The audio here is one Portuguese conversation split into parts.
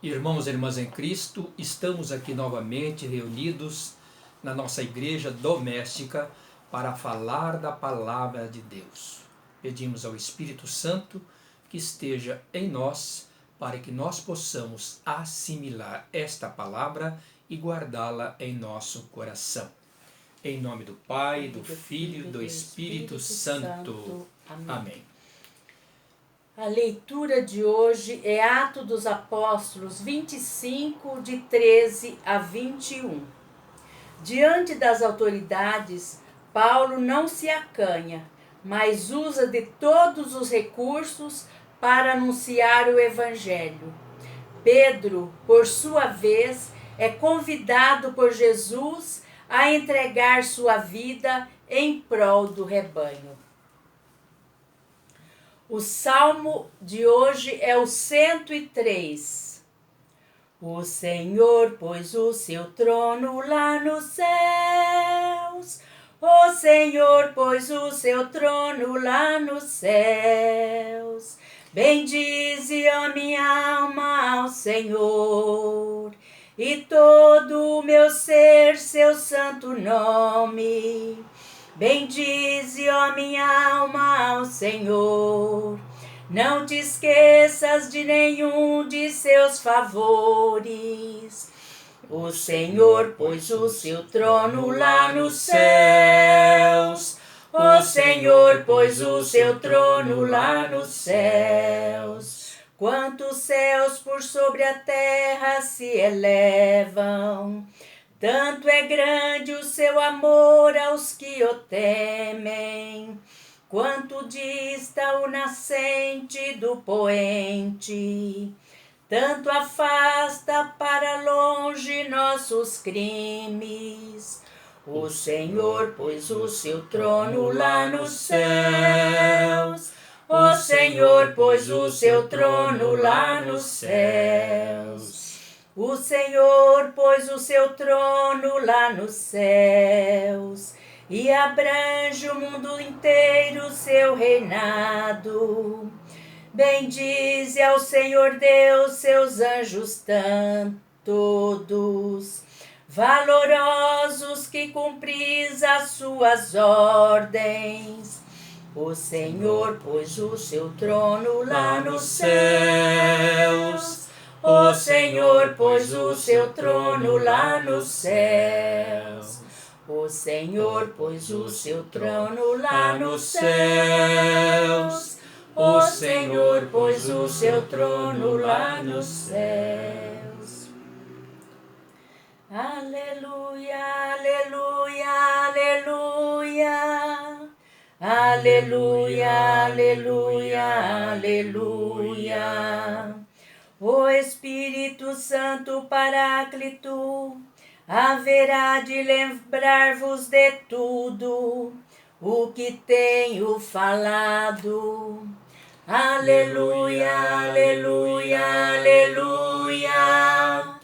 Irmãos e irmãs em Cristo, estamos aqui novamente reunidos na nossa igreja doméstica para falar da palavra de Deus. Pedimos ao Espírito Santo que esteja em nós para que nós possamos assimilar esta palavra e guardá-la em nosso coração. Em nome do Pai, do Filho e do Espírito Santo. Amém. A leitura de hoje é Atos dos Apóstolos 25, de 13 a 21. Diante das autoridades, Paulo não se acanha, mas usa de todos os recursos para anunciar o Evangelho. Pedro, por sua vez, é convidado por Jesus a entregar sua vida em prol do rebanho. O salmo de hoje é o 103. O Senhor pôs o seu trono lá nos céus. O Senhor pôs o seu trono lá nos céus. Bendize, ó minha alma, ao Senhor, e todo o meu ser seu santo nome. Bendize, ó minha alma, ao Senhor. Não te esqueças de nenhum de seus favores. O Senhor pôs o seu trono lá nos céus. O Senhor pôs o seu trono lá nos céus. Quantos céus por sobre a terra se elevam, tanto é grande o seu amor aos que o temem, quanto dista o nascente do poente, tanto afasta para longe nossos crimes. O Senhor pôs o seu trono lá nos céus. O Senhor pôs o seu trono lá nos céus. O Senhor pôs o seu trono lá nos céus e abrange o mundo inteiro seu reinado. Bendize ao Senhor Deus seus anjos todos, valorosos que cumpris as suas ordens. O Senhor pôs o seu trono lá nos céus. O Senhor pôs o seu trono lá nos céus. O Senhor pôs o seu trono lá nos céus. O Senhor pôs o seu trono lá nos céus. Aleluia, aleluia, aleluia. Aleluia, aleluia, aleluia. O Espírito Santo Paráclito haverá de lembrar-vos de tudo o que tenho falado. Aleluia, aleluia, aleluia.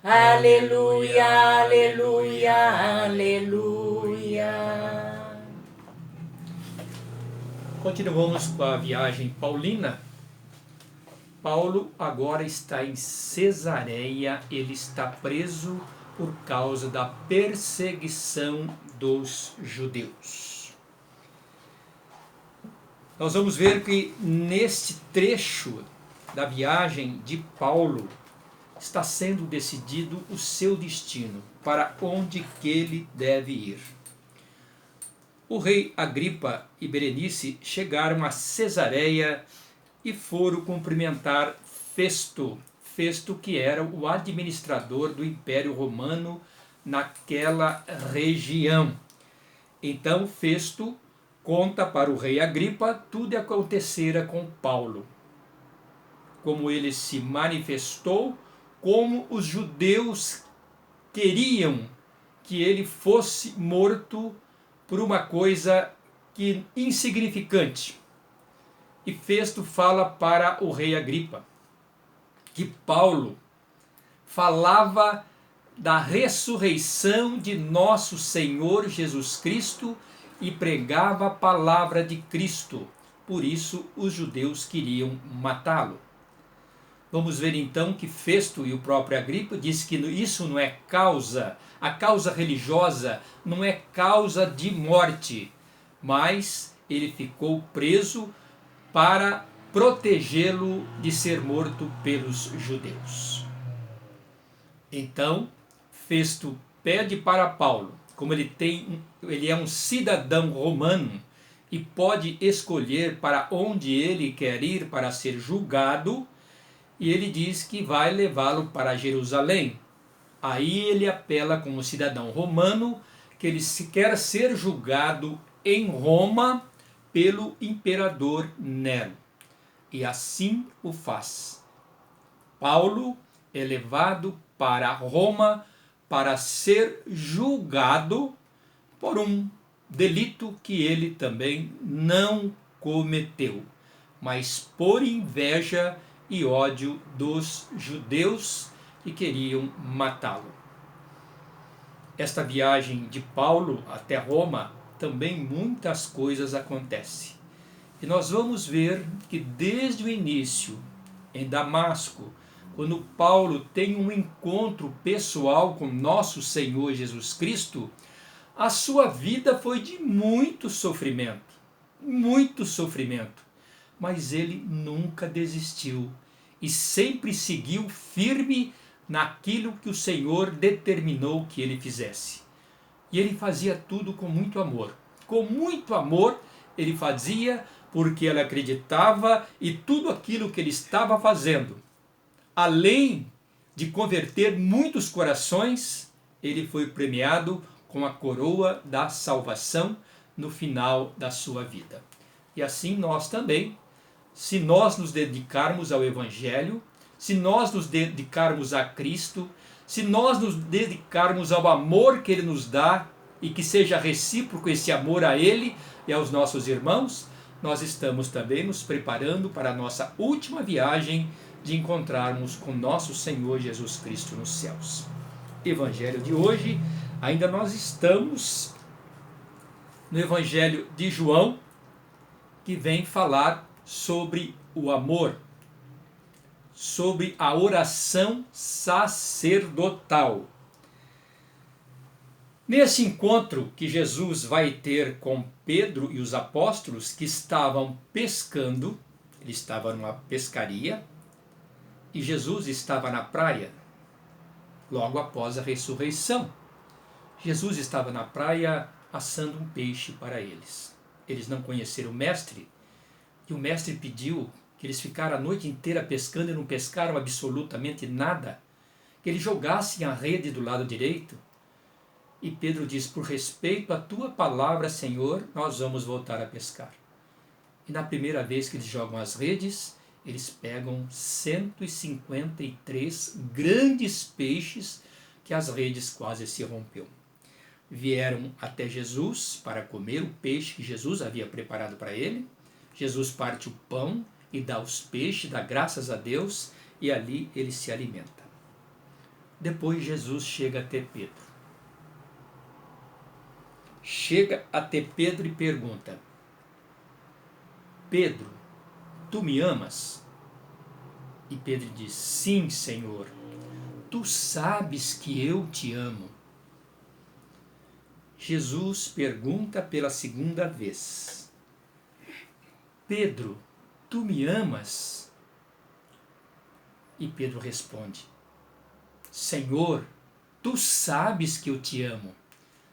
Aleluia, aleluia, aleluia. Continuamos com a viagem paulina. Paulo agora está em Cesareia, ele está preso por causa da perseguição dos judeus. Nós vamos ver que neste trecho da viagem de Paulo está sendo decidido o seu destino, para onde que ele deve ir. O rei Agripa e Berenice chegaram a Cesareia e foram cumprimentar Festo, que era o administrador do Império Romano naquela região. Então Festo conta para o rei Agripa tudo o que acontecera com Paulo, como ele se manifestou, como os judeus queriam que ele fosse morto por uma coisa insignificante. E Festo fala para o rei Agripa que Paulo falava da ressurreição de nosso Senhor Jesus Cristo e pregava a palavra de Cristo. Por isso os judeus queriam matá-lo. Vamos ver então que Festo e o próprio Agripa diz que isso não é causa, a causa religiosa não é causa de morte, mas ele ficou preso para protegê-lo de ser morto pelos judeus. Então, Festo pede para Paulo, como ele é um cidadão romano e pode escolher para onde ele quer ir para ser julgado, e ele diz que vai levá-lo para Jerusalém. Aí ele apela como cidadão romano que ele quer ser julgado em Roma pelo imperador Nero. E assim o faz. Paulo é levado para Roma para ser julgado por um delito que ele também não cometeu, mas por inveja e ódio dos judeus que queriam matá-lo. Esta viagem de Paulo até Roma também muitas coisas acontecem. E nós vamos ver que desde o início, em Damasco, quando Paulo tem um encontro pessoal com nosso Senhor Jesus Cristo, a sua vida foi de muito sofrimento, mas ele nunca desistiu e sempre seguiu firme naquilo que o Senhor determinou que ele fizesse. E ele fazia tudo com muito amor. Com muito amor ele fazia porque ele acreditava e tudo aquilo que ele estava fazendo, além de converter muitos corações, ele foi premiado com a coroa da salvação no final da sua vida. E assim nós também, se nós nos dedicarmos ao Evangelho, se nós nos dedicarmos a Cristo, se nós nos dedicarmos ao amor que Ele nos dá e que seja recíproco esse amor a Ele e aos nossos irmãos, nós estamos também nos preparando para a nossa última viagem de encontrarmos com nosso Senhor Jesus Cristo nos céus. Evangelho de hoje, ainda nós estamos no Evangelho de João, que vem falar sobre o amor, sobre a oração sacerdotal. Nesse encontro que Jesus vai ter com Pedro e os apóstolos que estavam pescando, ele estava numa pescaria, e Jesus estava na praia, logo após a ressurreição. Jesus estava na praia assando um peixe para eles. Eles não conheceram o mestre, e o mestre pediu que eles ficaram a noite inteira pescando e não pescaram absolutamente nada, que eles jogassem a rede do lado direito. E Pedro diz: por respeito à tua palavra, Senhor, nós vamos voltar a pescar. E na primeira vez que eles jogam as redes, eles pegam 153 grandes peixes que as redes quase se rompeu. Vieram até Jesus para comer o peixe que Jesus havia preparado para ele. Jesus parte o pão e dá os peixes, dá graças a Deus, e ali ele se alimenta. Depois Jesus chega até Pedro. Chega até Pedro e pergunta: Pedro, tu me amas? E Pedro diz: sim, Senhor, tu sabes que eu te amo. Jesus pergunta pela segunda vez: Pedro, tu me amas? E Pedro responde: Senhor, tu sabes que eu te amo.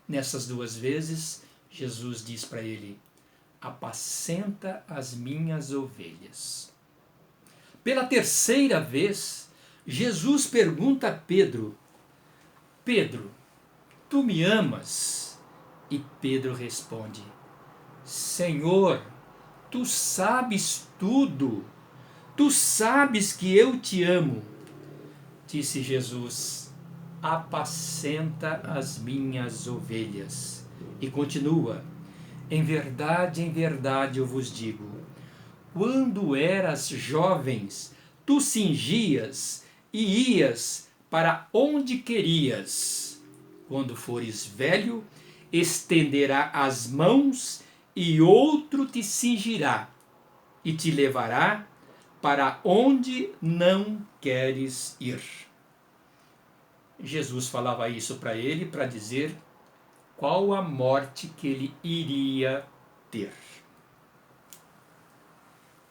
Nessas duas vezes, Jesus diz para ele: apacenta as minhas ovelhas. Pela terceira vez, Jesus pergunta a Pedro: Pedro, tu me amas? E Pedro responde: Senhor, tu sabes tudo, tu sabes que eu te amo. Disse Jesus: apacenta as minhas ovelhas. E continua: em verdade eu vos digo, quando eras jovens, tu cingias e ias para onde querias. Quando fores velho, estenderá as mãos e outro te cingirá e te levará para onde não queres ir? Jesus falava isso para ele para dizer qual a morte que ele iria ter.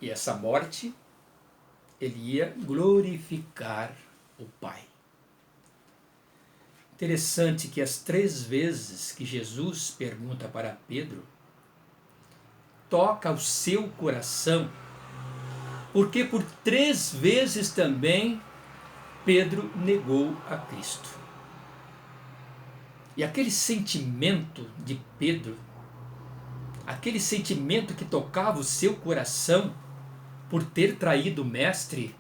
E essa morte, ele ia glorificar o Pai. Interessante que as 3 vezes que Jesus pergunta para Pedro, toca o seu coração, porque por 3 vezes também Pedro negou a Cristo. E aquele sentimento de Pedro, aquele sentimento que tocava o seu coração por ter traído o Mestre,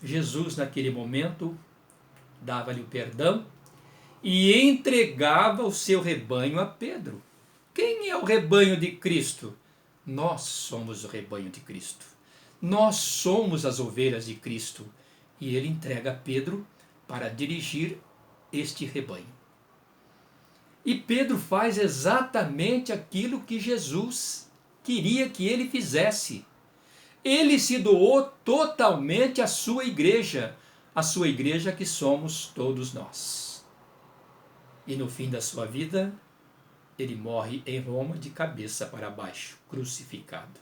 Jesus naquele momento dava-lhe o perdão e entregava o seu rebanho a Pedro. Quem é o rebanho de Cristo? Nós somos o rebanho de Cristo. Nós somos as ovelhas de Cristo. E ele entrega a Pedro para dirigir este rebanho. E Pedro faz exatamente aquilo que Jesus queria que ele fizesse. Ele se doou totalmente à sua igreja, a sua igreja que somos todos nós. E no fim da sua vida, ele morre em Roma de cabeça para baixo, crucificado.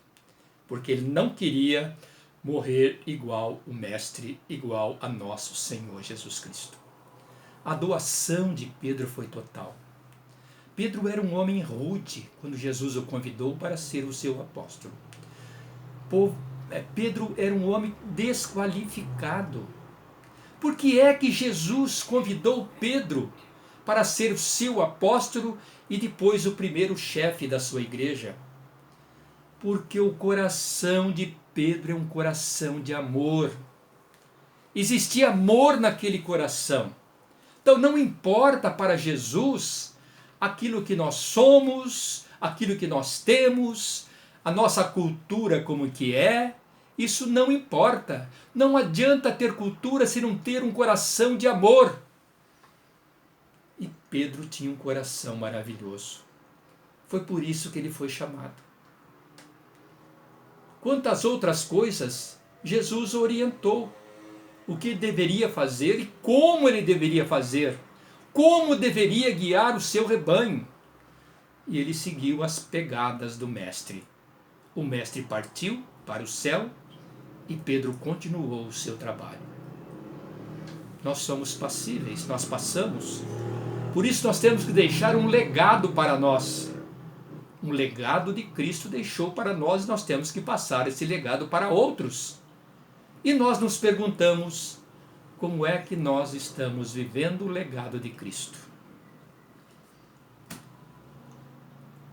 Porque ele não queria morrer igual o Mestre, igual a nosso Senhor Jesus Cristo. A doação de Pedro foi total. Pedro era um homem rude quando Jesus o convidou para ser o seu apóstolo. Pedro era um homem desqualificado. Por que é que Jesus convidou Pedro para ser o seu apóstolo e depois o primeiro chefe da sua igreja? Porque o coração de Pedro é um coração de amor. Existia amor naquele coração. Então não importa para Jesus aquilo que nós somos, aquilo que nós temos, a nossa cultura como que é, isso não importa. Não adianta ter cultura se não ter um coração de amor. E Pedro tinha um coração maravilhoso. Foi por isso que ele foi chamado. Quantas outras coisas Jesus orientou o que deveria fazer e como ele deveria fazer, como deveria guiar o seu rebanho. E ele seguiu as pegadas do Mestre. O Mestre partiu para o céu e Pedro continuou o seu trabalho. Nós somos passíveis, nós passamos. Por isso nós temos que deixar um legado para nós. Um legado de Cristo deixou para nós e nós temos que passar esse legado para outros. E nós nos perguntamos, como é que nós estamos vivendo o legado de Cristo?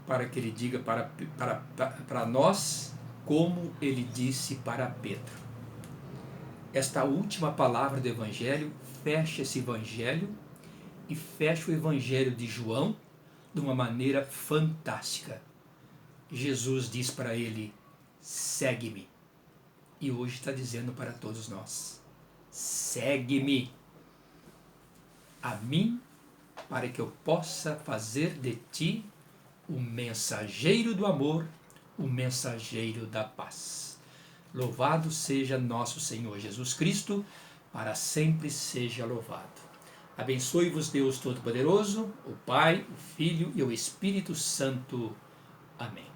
Para que ele diga para nós, como ele disse para Pedro. Esta última palavra do Evangelho fecha esse Evangelho e fecha o Evangelho de João de uma maneira fantástica. Jesus diz para ele, segue-me. E hoje está dizendo para todos nós, segue-me a mim, para que eu possa fazer de ti o mensageiro do amor, o mensageiro da paz. Louvado seja nosso Senhor Jesus Cristo, para sempre seja louvado. Abençoe-vos Deus Todo-Poderoso, o Pai, o Filho e o Espírito Santo. Amém.